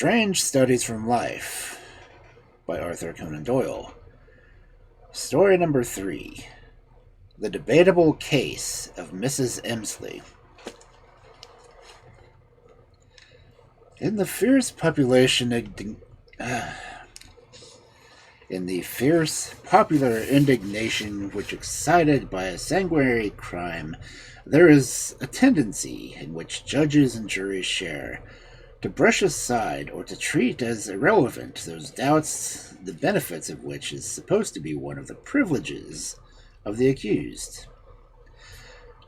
Strange Studies from Life by Arthur Conan Doyle. Story number 3. The Debatable Case of Mrs. Emsley. In the fierce popular indignation which excited by a sanguinary crime, there is a tendency in which judges and juries share to brush aside or to treat as irrelevant those doubts, the benefits of which is supposed to be one of the privileges of the accused.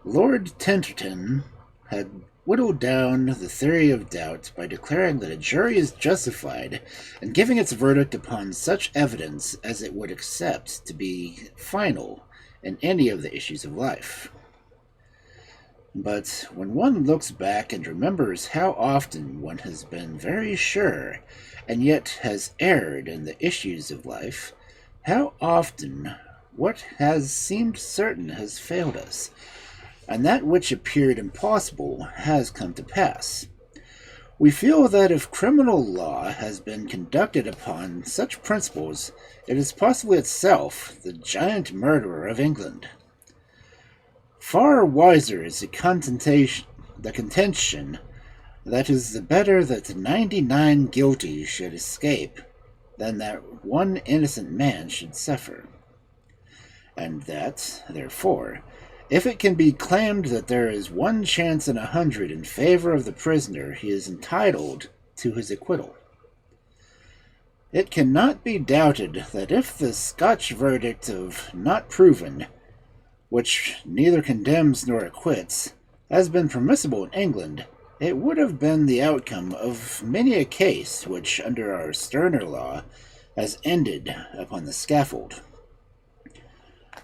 Lord Tenterton had whittled down the theory of doubt by declaring that a jury is justified in giving its verdict upon such evidence as it would accept to be final in any of the issues of life. But when one looks back and remembers how often one has been very sure and yet has erred in the issues of life, how often what has seemed certain has failed us, and that which appeared impossible has come to pass, we feel that if criminal law has been conducted upon such principles, it is possibly itself the giant murderer of England. Far wiser is the contention that is the better that 99 guilty should escape than that one innocent man should suffer. And that, therefore, if it can be claimed that there is one chance in 100 in favor of the prisoner, he is entitled to his acquittal. It cannot be doubted that if the Scotch verdict of not proven, which neither condemns nor acquits, has been permissible in England, it would have been the outcome of many a case which, under our sterner law, has ended upon the scaffold.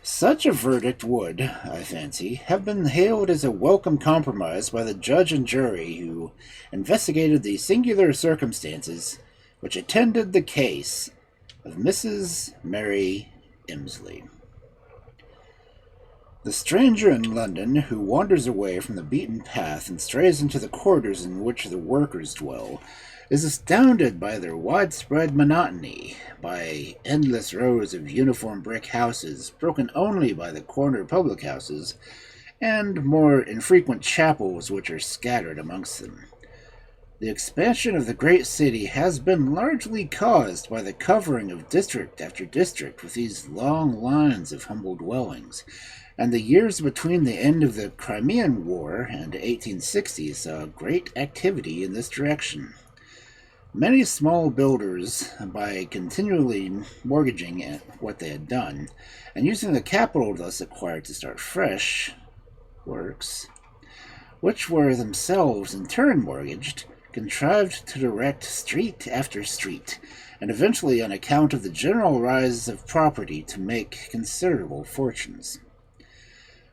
Such a verdict would, I fancy, have been hailed as a welcome compromise by the judge and jury who investigated the singular circumstances which attended the case of Mrs. Mary Emsley. The stranger in London who wanders away from the beaten path and strays into the quarters in which the workers dwell is astounded by their widespread monotony, by endless rows of uniform brick houses broken only by the corner public houses, and more infrequent chapels which are scattered amongst them. The expansion of the great city has been largely caused by the covering of district after district with these long lines of humble dwellings, and the years between the end of the Crimean War and 1860 saw great activity in this direction. Many small builders, by continually mortgaging what they had done, and using the capital thus acquired to start fresh works, which were themselves in turn mortgaged, contrived to erect street after street, and eventually, on account of the general rise of property, to make considerable fortunes.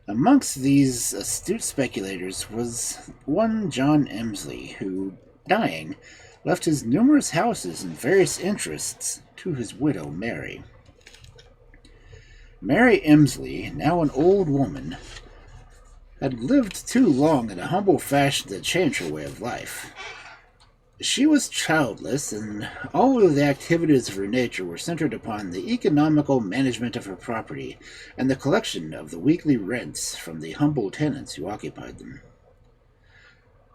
Amongst these astute speculators was one John Emsley, who, dying, left his numerous houses and various interests to his widow Mary. Mary Emsley, now an old woman, had lived too long in a humble fashion to change her way of life. She was childless, and all of the activities of her nature were centered upon the economical management of her property and the collection of the weekly rents from the humble tenants who occupied them.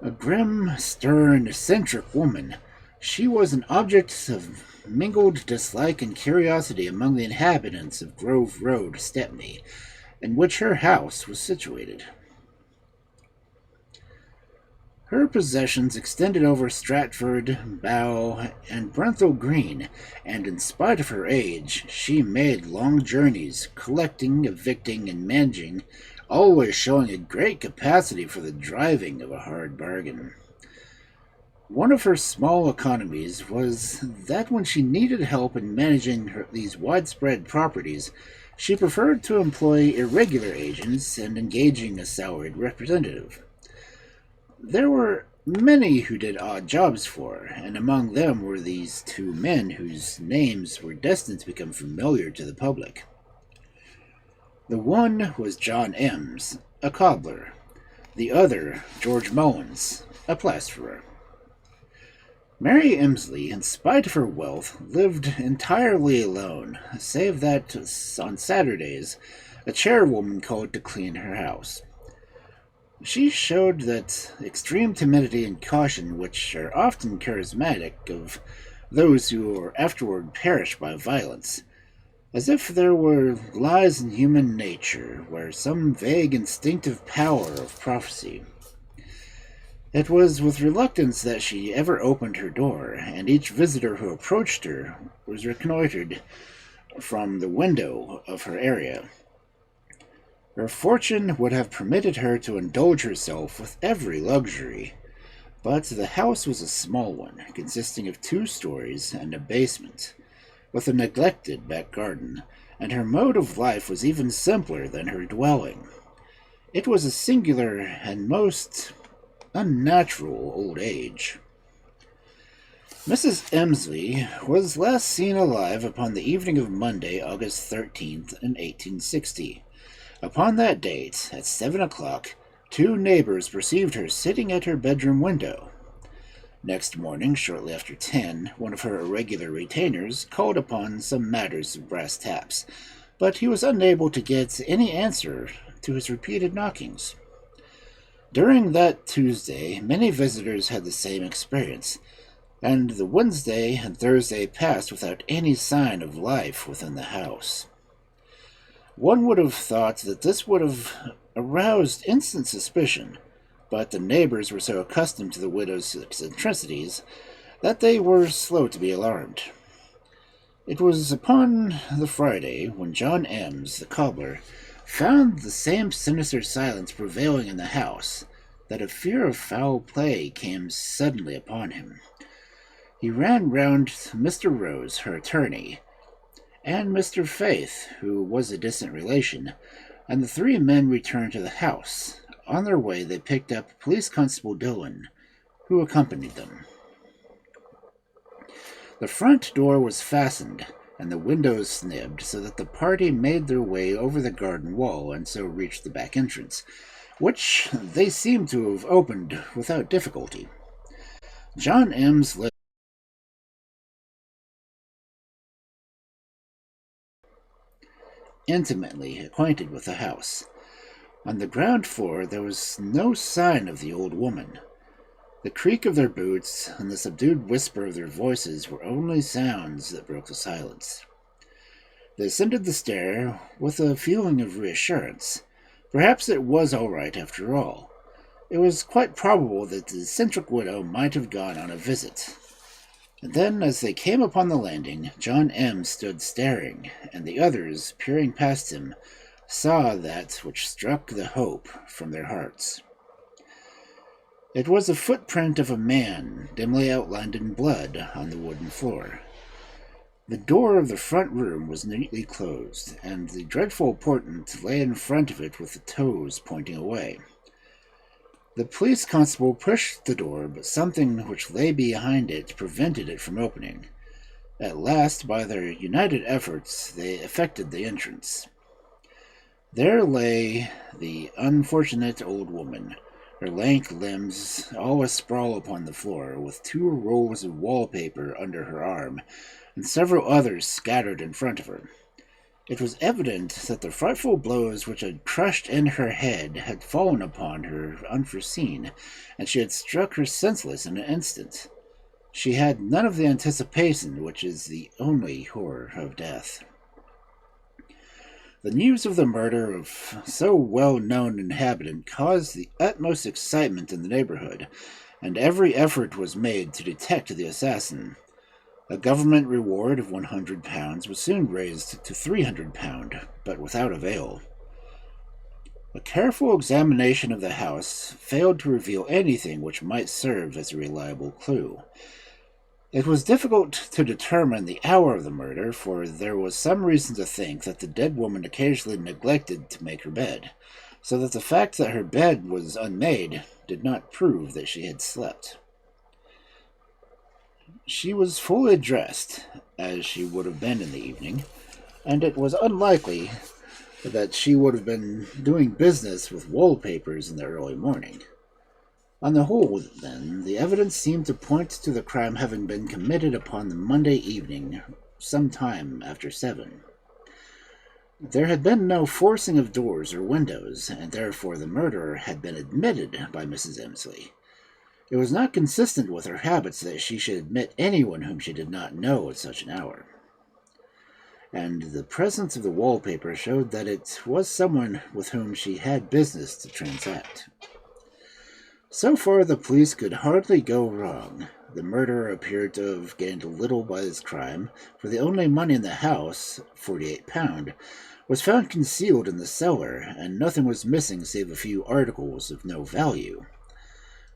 A grim, stern, eccentric woman, she was an object of mingled dislike and curiosity among the inhabitants of Grove Road, Stepney, in which her house was situated. Her possessions extended over Stratford, Bow, and Brenthall Green, and in spite of her age, she made long journeys, collecting, evicting, and managing, always showing a great capacity for the driving of a hard bargain. One of her small economies was that when she needed help in managing these widespread properties, she preferred to employ irregular agents and engaging a salaried representative. There were many who did odd jobs for her, and among them were these two men whose names were destined to become familiar to the public. The one was John Ems, a cobbler. The other, George Mullins, a plasterer. Mary Emsley, in spite of her wealth, lived entirely alone, save that on Saturdays a chairwoman called to clean her house. She showed that extreme timidity and caution which are often charismatic of those who afterward perish by violence, as if there were lies in human nature, where some vague instinctive power of prophecy. It was with reluctance that she ever opened her door, and each visitor who approached her was reconnoitered from the window of her area. Her fortune would have permitted her to indulge herself with every luxury, but the house was a small one, consisting of 2 stories and a basement, with a neglected back garden, and her mode of life was even simpler than her dwelling. It was a singular and most unnatural old age. Mrs. Emsley was last seen alive upon the evening of Monday, August 13th, in 1860. Upon that date, at 7 o'clock, 2 neighbors perceived her sitting at her bedroom window. Next morning, shortly after 10, one of her irregular retainers called upon some matters of brass taps, but he was unable to get any answer to his repeated knockings. During that Tuesday, many visitors had the same experience, and the Wednesday and Thursday passed without any sign of life within the house. One would have thought that this would have aroused instant suspicion, but the neighbors were so accustomed to the widow's eccentricities that they were slow to be alarmed. It was upon the Friday when John Ems, the cobbler, found the same sinister silence prevailing in the house that a fear of foul play came suddenly upon him. He ran round to Mr. Rose, her attorney, and Mr. Faith, who was a distant relation, and the 3 men returned to the house. On their way, they picked up Police Constable Dillon, who accompanied them. The front door was fastened, and the windows snibbed, so that the party made their way over the garden wall and so reached the back entrance, which they seemed to have opened without difficulty. John Ems lived intimately acquainted with the house. On the ground floor there was no sign of the old woman. The creak of their boots and the subdued whisper of their voices were only sounds that broke the silence. They ascended the stair with a feeling of reassurance. Perhaps it was all right after all. It was quite probable that the eccentric widow might have gone on a visit. And then, as they came upon the landing, John M. stood staring, and the others, peering past him, saw that which struck the hope from their hearts. It was a footprint of a man, dimly outlined in blood, on the wooden floor. The door of the front room was neatly closed, and the dreadful portent lay in front of it with the toes pointing away. The police constable pushed the door, but something which lay behind it prevented it from opening. At last, by their united efforts, they effected the entrance. There lay the unfortunate old woman, her lank limbs all asprawl upon the floor, with 2 rolls of wallpaper under her arm, and several others scattered in front of her. It was evident that the frightful blows which had crushed in her head had fallen upon her unforeseen, and she had struck her senseless in an instant. She had none of the anticipation which is the only horror of death. The news of the murder of so well-known inhabitant caused the utmost excitement in the neighborhood, and every effort was made to detect the assassin. A government reward of £100 was soon raised to £300, but without avail. A careful examination of the house failed to reveal anything which might serve as a reliable clue. It was difficult to determine the hour of the murder, for there was some reason to think that the dead woman occasionally neglected to make her bed, so that the fact that her bed was unmade did not prove that she had slept. She was fully dressed, as she would have been in the evening, and it was unlikely that she would have been doing business with wallpapers in the early morning. On the whole, then, the evidence seemed to point to the crime having been committed upon the Monday evening, some time after 7. There had been no forcing of doors or windows, and therefore the murderer had been admitted by Mrs. Emsley. It was not consistent with her habits that she should admit anyone whom she did not know at such an hour. And the presence of the wallpaper showed that it was someone with whom she had business to transact. So far, the police could hardly go wrong. The murderer appeared to have gained little by his crime, for the only money in the house, £48, was found concealed in the cellar, and nothing was missing save a few articles of no value.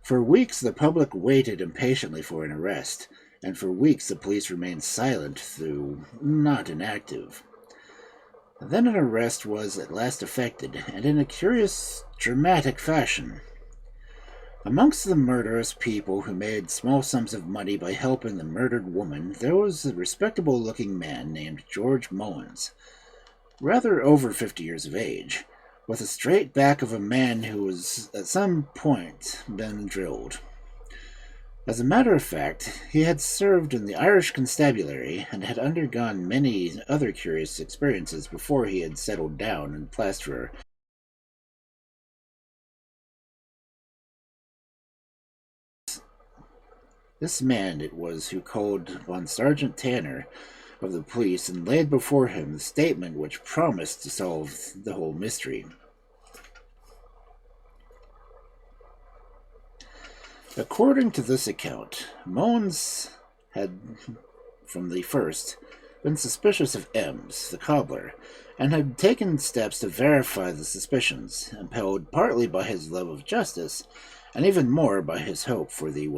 For weeks the public waited impatiently for an arrest, and for weeks the police remained silent, though not inactive. Then an arrest was at last effected, and in a curious, dramatic fashion. Amongst the murderous people who made small sums of money by helping the murdered woman, there was a respectable-looking man named George Mullins, rather over 50 years of age, with a straight back of a man who was at some point been drilled. As a matter of fact, he had served in the Irish Constabulary and had undergone many other curious experiences before he had settled down in plasterer. This man it was who called upon Sergeant Tanner of the police and laid before him the statement which promised to solve the whole mystery. According to this account, Mullins had, from the first, been suspicious of Ems, the cobbler, and had taken steps to verify the suspicions, impelled partly by his love of justice, and even more by his hope for the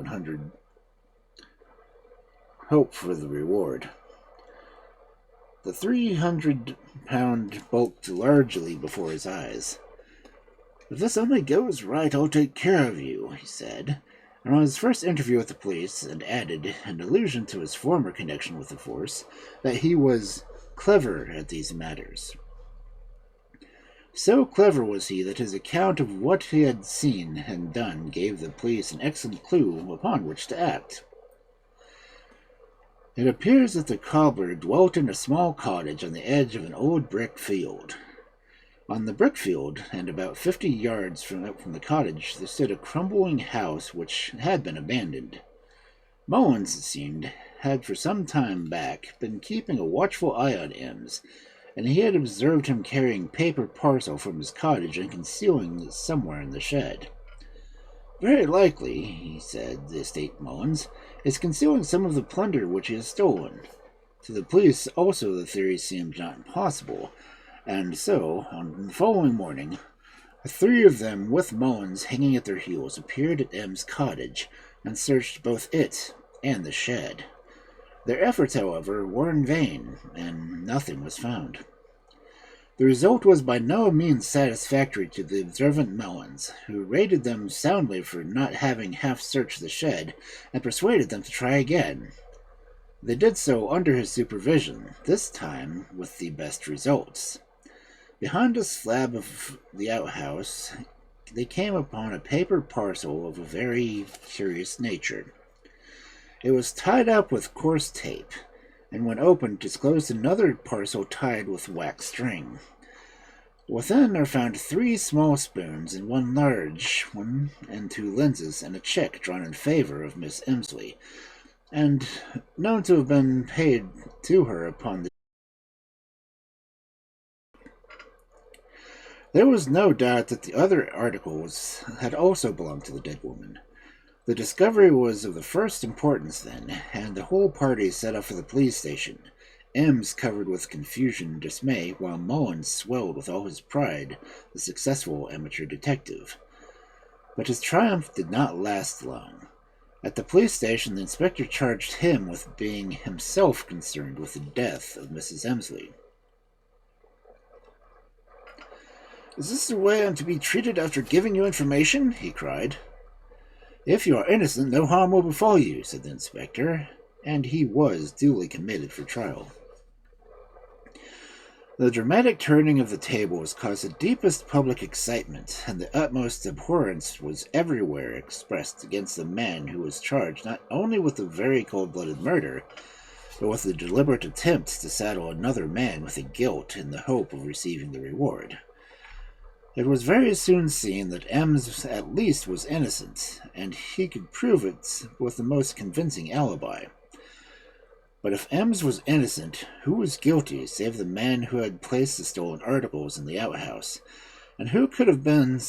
reward. The £300 bulked largely before his eyes. "If this only goes right, I'll take care of you," he said, and on his first interview with the police, and added, in allusion to his former connection with the force, that he was clever at these matters. So clever was he that his account of what he had seen and done gave the police an excellent clue upon which to act. It appears that the cobbler dwelt in a small cottage on the edge of an old brick field. On the brick field, and about 50 yards from the cottage, there stood a crumbling house which had been abandoned. Mullins, it seemed, had for some time back been keeping a watchful eye on Ems, and he had observed him carrying paper parcel from his cottage and concealing it somewhere in the shed. "Very likely," he said, the estate Mullins, "is concealing some of the plunder which he has stolen." To the police also the theory seemed not impossible, and so, on the following morning, 3 of them, with Mullins hanging at their heels, appeared at M's cottage, and searched both it and the shed. Their efforts, however, were in vain, and nothing was found. The result was by no means satisfactory to the observant Mullins, who rated them soundly for not having half searched the shed, and persuaded them to try again. They did so under his supervision, this time with the best results. Behind a slab of the outhouse, they came upon a paper parcel of a very curious nature. It was tied up with coarse tape, and when opened disclosed another parcel tied with wax string. Within are found 3 small spoons and 1 large one, and 2 lenses, and a check drawn in favor of Miss Emsley, and known to have been paid to her upon the... There was no doubt that the other articles had also belonged to the dead woman. The discovery was of the first importance then, and the whole party set off for the police station, Ems covered with confusion and dismay, while Mullins swelled with all his pride, the successful amateur detective. But his triumph did not last long. At the police station, the inspector charged him with being himself concerned with the death of Mrs. Emsley. "Is this the way I am to be treated after giving you information?" he cried. "If you are innocent, no harm will befall you," said the inspector, and he was duly committed for trial. The dramatic turning of the tables caused the deepest public excitement, and the utmost abhorrence was everywhere expressed against the man who was charged not only with the very cold-blooded murder, but with the deliberate attempt to saddle another man with the guilt in the hope of receiving the reward. It was very soon seen that Ems at least was innocent, and he could prove it with the most convincing alibi. But if Ems was innocent, who was guilty save the man who had placed the stolen articles in the outhouse? And who could have been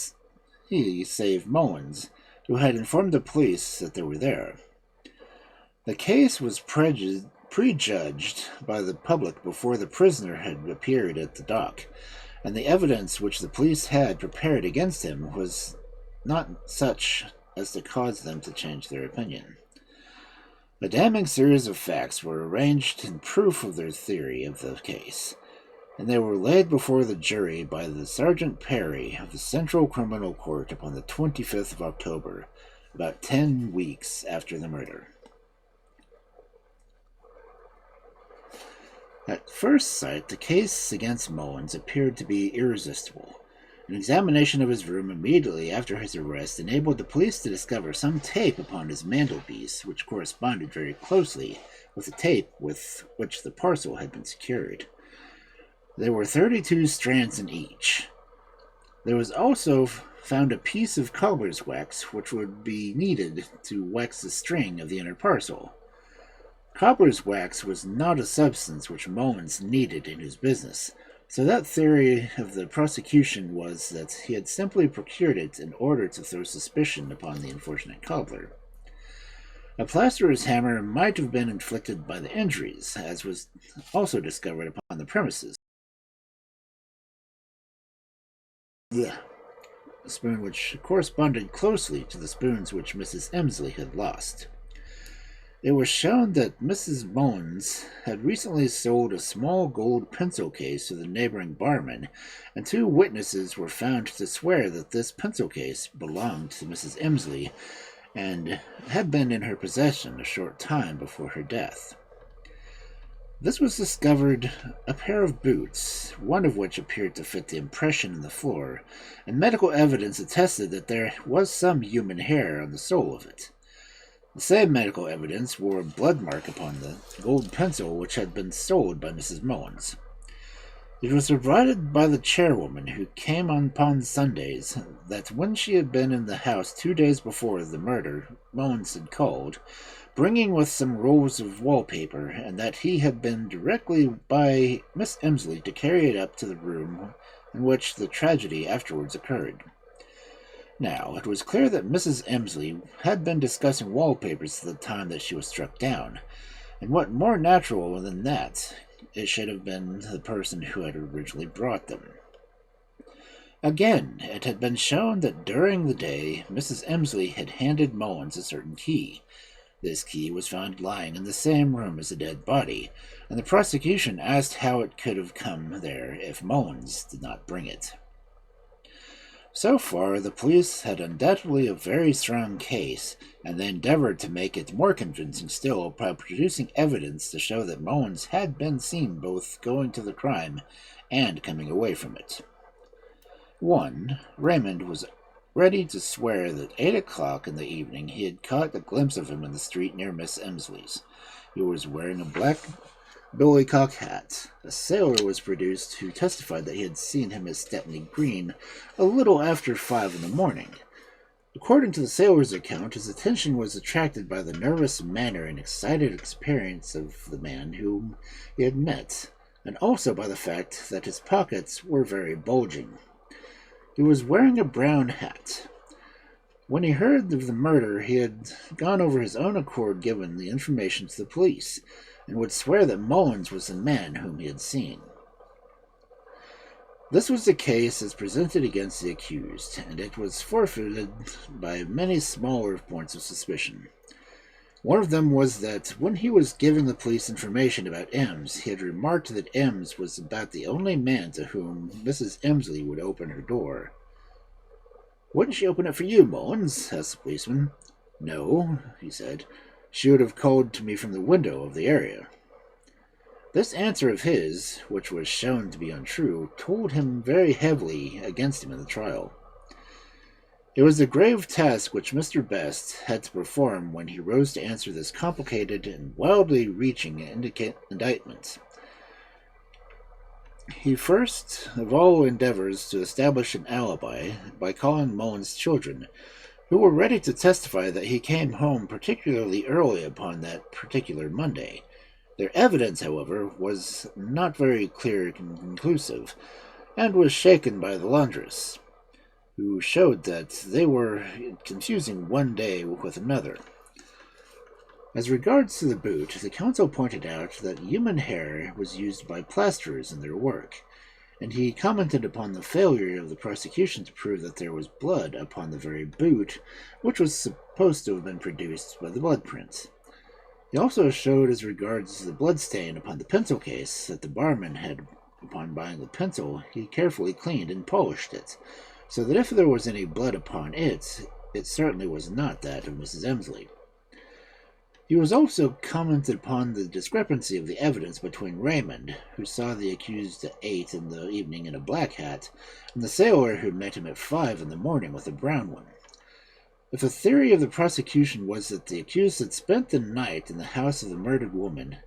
he save Mullins, who had informed the police that they were there? The case was prejudged by the public before the prisoner had appeared at the dock, and the evidence which the police had prepared against him was not such as to cause them to change their opinion. A damning series of facts were arranged in proof of their theory of the case, and they were laid before the jury by the Sergeant Perry of the Central Criminal Court upon the 25th of October, about 10 weeks after the murder. At first sight, the case against Mullins appeared to be irresistible. An examination of his room immediately after his arrest enabled the police to discover some tape upon his mantelpiece, which corresponded very closely with the tape with which the parcel had been secured. There were 32 strands in each. There was also found a piece of cobbler's wax which would be needed to wax the string of the inner parcel. Cobbler's wax was not a substance which Mullins needed in his business, so that theory of the prosecution was that he had simply procured it in order to throw suspicion upon the unfortunate cobbler. A plasterer's hammer might have been inflicted by the injuries, as was also discovered upon the premises. A spoon which corresponded closely to the spoons which Mrs. Emsley had lost. It was shown that Mrs. Mullins had recently sold a small gold pencil case to the neighboring barman, and 2 witnesses were found to swear that this pencil case belonged to Mrs. Emsley and had been in her possession a short time before her death. This was discovered a pair of boots, one of which appeared to fit the impression in the floor, and medical evidence attested that there was some human hair on the sole of it. The same medical evidence bore a blood mark upon the gold pencil which had been sold by Mrs. Mullins. It was provided by the chairwoman who came upon Sundays that when she had been in the house 2 days before the murder, Mullins had called, bringing with some rolls of wallpaper, and that he had been directly by Miss Emsley to carry it up to the room in which the tragedy afterwards occurred. Now, it was clear that Mrs. Emsley had been discussing wallpapers at the time that she was struck down, and what more natural than that it should have been the person who had originally brought them. Again, it had been shown that during the day Mrs. Emsley had handed Mullins a certain key. This key was found lying in the same room as the dead body, and the prosecution asked how it could have come there if Mullins did not bring it. So far, the police had undoubtedly a very strong case, and they endeavored to make it more convincing still by producing evidence to show that Mullins had been seen both going to the crime and coming away from it. 1. Raymond was ready to swear that 8 o'clock in the evening he had caught a glimpse of him in the street near Miss Emsley's. He was wearing a black billycock hat. A sailor was produced who testified that he had seen him at Stepney Green a little after 5 in the morning. According to the sailor's account, his attention was attracted by the nervous manner and excited appearance of the man whom he had met, and also by the fact that his pockets were very bulging. He was wearing a brown hat. When he heard of the murder, he had gone over his own accord given the information to the police, and would swear that Mullins was the man whom he had seen. This was the case as presented against the accused, and it was forfeited by many smaller points of suspicion. One of them was that when he was giving the police information about Ems, he had remarked that Ems was about the only man to whom Mrs. Emsley would open her door. "Wouldn't she open it for you, Mullins?" asked the policeman. "No," he said. "She would have called to me from the window of the area." This answer of his, which was shown to be untrue, told him very heavily against him in the trial. It was a grave task which Mr. Best had to perform when he rose to answer this complicated and wildly reaching indictment. He first of all endeavors to establish an alibi by calling Mullen's children, who were ready to testify that he came home particularly early upon that particular Monday. Their evidence, however, was not very clear and conclusive, and was shaken by the laundress, who showed that they were confusing one day with another. As regards to the boot, the counsel pointed out that human hair was used by plasterers in their work, and he commented upon the failure of the prosecution to prove that there was blood upon the very boot, which was supposed to have been produced by the blood prints. He also showed, as regards the blood stain upon the pencil case, that the barman had, upon buying the pencil, he carefully cleaned and polished it, so that if there was any blood upon it, it certainly was not that of Mrs. Emsley. He was also commented upon the discrepancy of the evidence between Raymond, who saw the accused at 8 in the evening in a black hat, and the sailor who met him at 5 in the morning with a brown one. If the theory of the prosecution was that the accused had spent the night in the house of the murdered woman,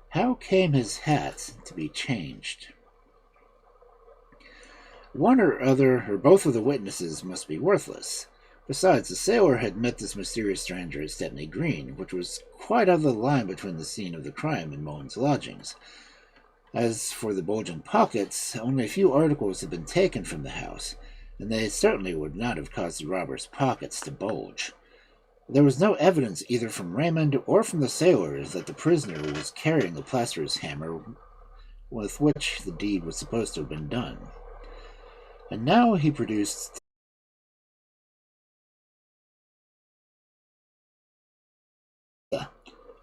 how came his hat to be changed? One or other or both of the witnesses must be worthless. Besides, the sailor had met this mysterious stranger at Stepney Green, which was quite out of the line between the scene of the crime and Mullen's lodgings. As for the bulging pockets, only a few articles had been taken from the house, and they certainly would not have caused the robber's pockets to bulge. There was no evidence either from Raymond or from the sailors that the prisoner was carrying the plasterer's hammer with which the deed was supposed to have been done. And now he produced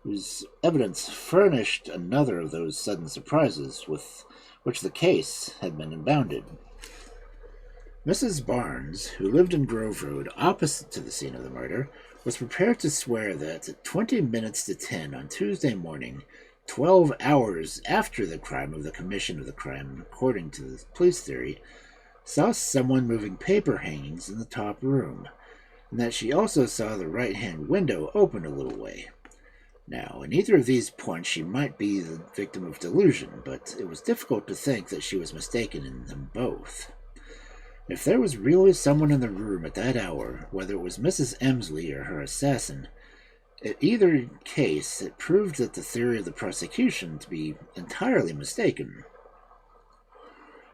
whose evidence furnished another of those sudden surprises with which the case had been imbounded. Mrs. Barnes, who lived in Grove Road opposite to the scene of the murder, was prepared to swear that at 20 minutes to 10 on Tuesday morning, 12 hours after the crime of the commission of the crime, according to the police theory, saw someone moving paper hangings in the top room, and that she also saw the right-hand window open a little way. Now, in either of these points she might be the victim of delusion, but it was difficult to think that she was mistaken in them both. If there was really someone in the room at that hour, whether it was Mrs. Emsley or her assassin, in either case it proved that the theory of the prosecution to be entirely mistaken.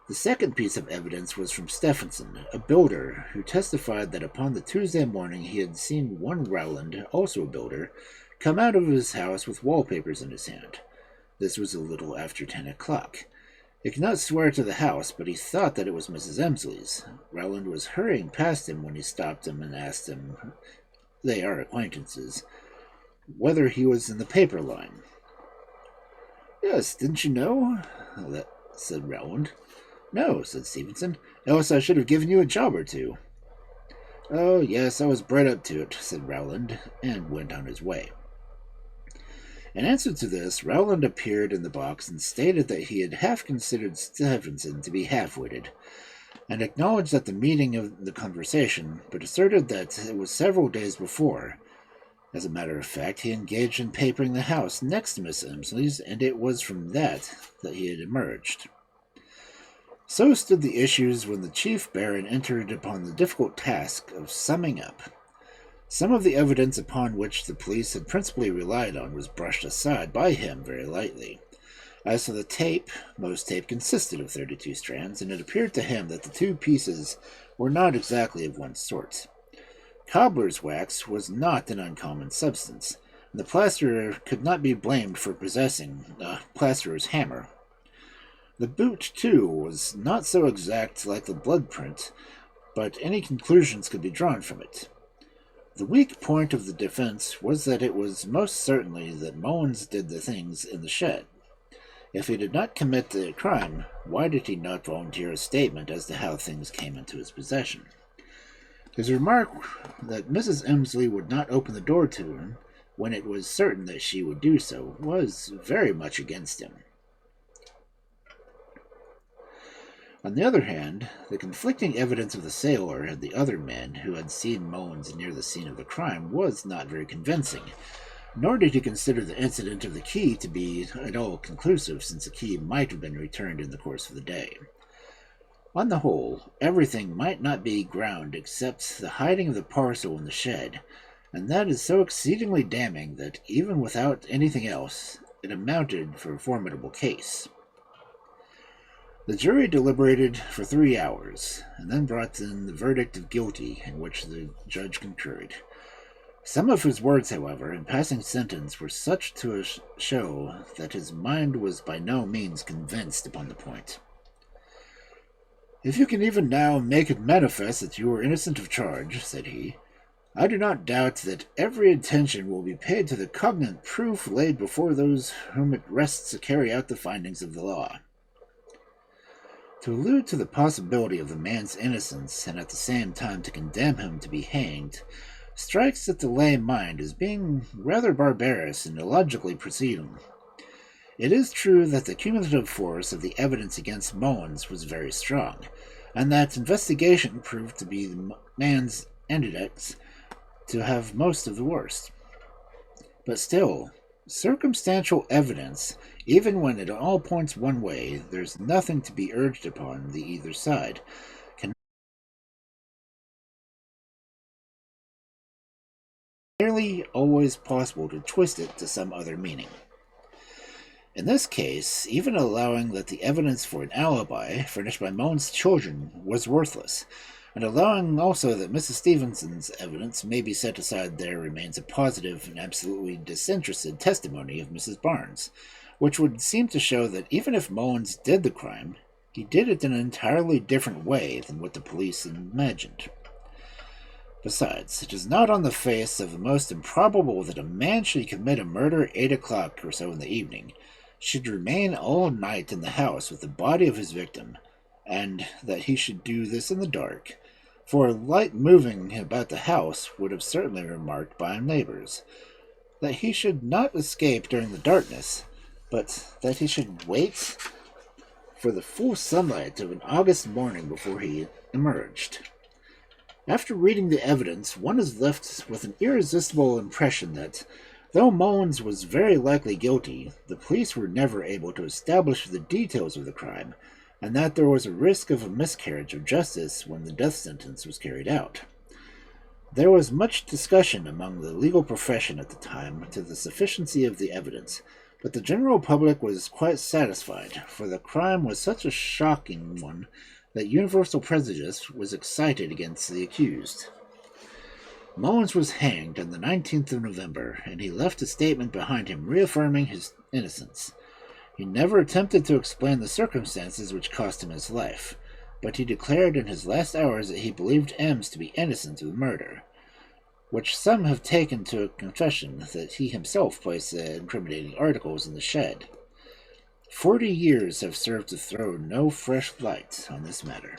The second piece of evidence was from Stephenson, a builder, who testified that upon the Tuesday morning he had seen one Rowland, also a builder, come out of his house with wallpapers in his hand. This was a little after 10 o'clock. He could not swear to the house, but he thought that it was Mrs. Emsley's. Rowland was hurrying past him when he stopped him and asked him, they are acquaintances, whether he was in the paper line. Yes, didn't you know? Said Rowland. No, said Stevenson, else I should have given you a job or two. Oh, yes, I was bred up to it, said Rowland, and went on his way. In answer to this, Rowland appeared in the box and stated that he had half considered Stephenson to be half-witted, and acknowledged that the meaning of the conversation, but asserted that it was several days before. As a matter of fact, he engaged in papering the house next to Miss Emsley's, and it was from that he had emerged. So stood the issues when the chief baron entered upon the difficult task of summing up. Some of the evidence upon which the police had principally relied on was brushed aside by him very lightly. As for the tape, most tape consisted of 32 strands, and it appeared to him that the two pieces were not exactly of one sort. Cobbler's wax was not an uncommon substance, and the plasterer could not be blamed for possessing a plasterer's hammer. The boot, too, was not so exact like the blood print, but any conclusions could be drawn from it. The weak point of the defense was that it was most certainly that Mullins did the things in the shed. If he did not commit the crime, why did he not volunteer a statement as to how things came into his possession? His remark that Mrs. Emsley would not open the door to him, when it was certain that she would do so, was very much against him. On the other hand, the conflicting evidence of the sailor and the other men who had seen Moans near the scene of the crime was not very convincing, nor did he consider the incident of the key to be at all conclusive, since the key might have been returned in the course of the day. On the whole, everything might not be ground except the hiding of the parcel in the shed, and that is so exceedingly damning that, even without anything else, it amounted for a formidable case. The jury deliberated for 3 hours, and then brought in the verdict of guilty, in which the judge concurred. Some of his words, however, in passing sentence, were such to show that his mind was by no means convinced upon the point. "If you can even now make it manifest that you are innocent of charge," said he, "I do not doubt that every attention will be paid to the cognate proof laid before those whom it rests to carry out the findings of the law." To allude to the possibility of the man's innocence, and at the same time to condemn him to be hanged, strikes at the lay mind as being rather barbarous and illogically proceeding. It is true that the cumulative force of the evidence against Mullins was very strong, and that investigation proved to be the man's index to have most of the worst. But still, circumstantial evidence, even when it all points one way, there's nothing to be urged upon the either side, can nearly always possible to twist it to some other meaning. In this case, even allowing that the evidence for an alibi furnished by Moan's children was worthless, and allowing also that Mrs. Stevenson's evidence may be set aside, there remains a positive and absolutely disinterested testimony of Mrs. Barnes, which would seem to show that even if Mullins did the crime, he did it in an entirely different way than what the police imagined. Besides, it is not on the face of the most improbable that a man should commit a murder at 8 o'clock or so in the evening, should remain all night in the house with the body of his victim, and that he should do this in the dark, for a light moving about the house would have certainly been remarked by neighbors. That he should not escape during the darkness, but that he should wait for the full sunlight of an August morning before he emerged. After reading the evidence, one is left with an irresistible impression that, though Mullins was very likely guilty, the police were never able to establish the details of the crime, and that there was a risk of a miscarriage of justice when the death sentence was carried out. There was much discussion among the legal profession at the time to the sufficiency of the evidence, but the general public was quite satisfied, for the crime was such a shocking one that universal prejudice was excited against the accused. Mullins was hanged on the 19th of November, and he left a statement behind him reaffirming his innocence. He never attempted to explain the circumstances which cost him his life, but he declared in his last hours that he believed Ems to be innocent of the murder, which some have taken to a confession that he himself placed the incriminating articles in the shed. 40 years have served to throw no fresh light on this matter.